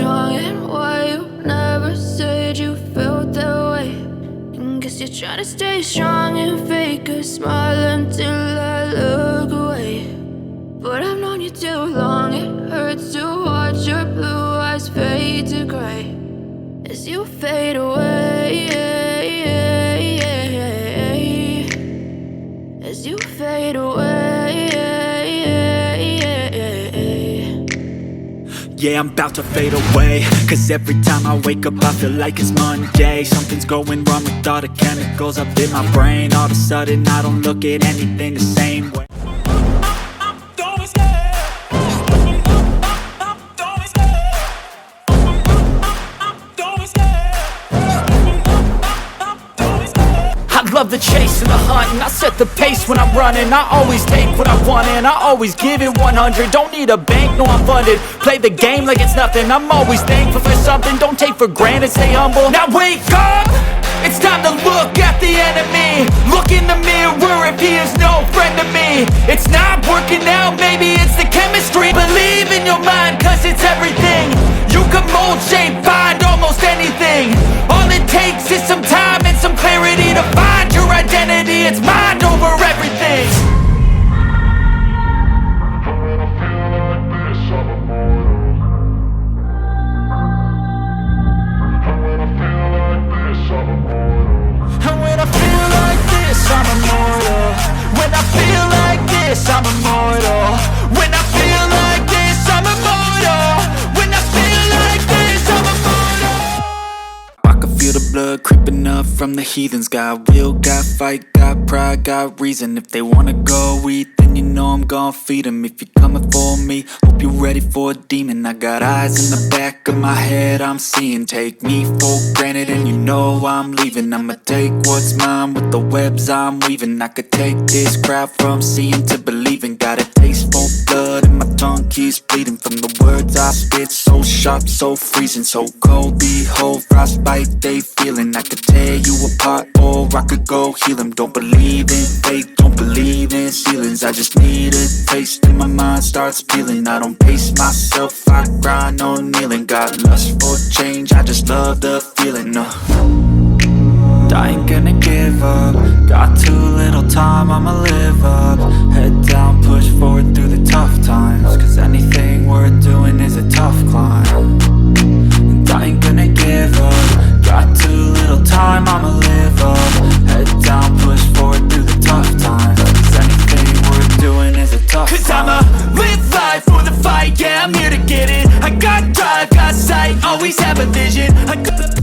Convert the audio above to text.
wrong and why you never said you felt that way. And guess you're trying to stay strong and fake a smile until I look away. But I've known you too long, it hurts to watch your blue eyes fade to gray as you fade away, as you fade away. Yeah, I'm about to fade away, cause every time I wake up I feel like it's Monday. Something's going wrong with all the chemicals up in my brain. All of a sudden I don't look at anything the same way. I love the chase and the hunt, and I set the pace when I'm running. I always take what I want and I always give it 100. Don't need a bank, no I'm funded. Play the game like it's nothing. I'm always thankful for something. Don't take for granted, stay humble. Now wake up! It's time to look at the enemy. Look in the mirror if he is no friend to me. It's not working out, maybe it's the chemistry. Believe in your mind, cause it's everything. You can mold, shape, find almost anything. All it takes is some time and some clarity to find your identity. It's mind over everything. And when I feel like this, I'm immortal. When I feel like this, I'm immortal. When I feel like this, I'm immortal. When I feel like this, I'm immortal. I can feel the blood creeping up from the heathens. Got will, got fight, got pride, got reason. If they wanna go eat, then you know I'm gon' feed them. If you're coming for me, hope you're ready for a demon. I got eyes in the back of my head, I'm seeing. Take me for granted and you know I'm leaving. I'ma take what's mine with the webs I'm weaving. I could take this crowd from seeing to believing. Got a taste for blood and my tongue keeps bleeding from the words I spit. So sharp, so freezing, so cold. Behold, frostbite they feeling. I could tear you apart or I could go heal them. Don't believe in fate, don't believe in ceilings. I just need a taste and my mind starts peeling. I don't pace myself, I grind on kneeling. Got lust for change, I just love the feeling. I ain't gonna give up. Got too little time, I'ma live up. Head down, push forward through the tough times. Cause anything worth doing is a tough climb. And I ain't gonna give up. Got too little time, I'ma live up. Head down, push forward through the tough times. Cause anything worth doing is a tough climb. Cause I'ma live life for the fight, yeah I'm here to get it. I got drive, got sight, always have a vision. I got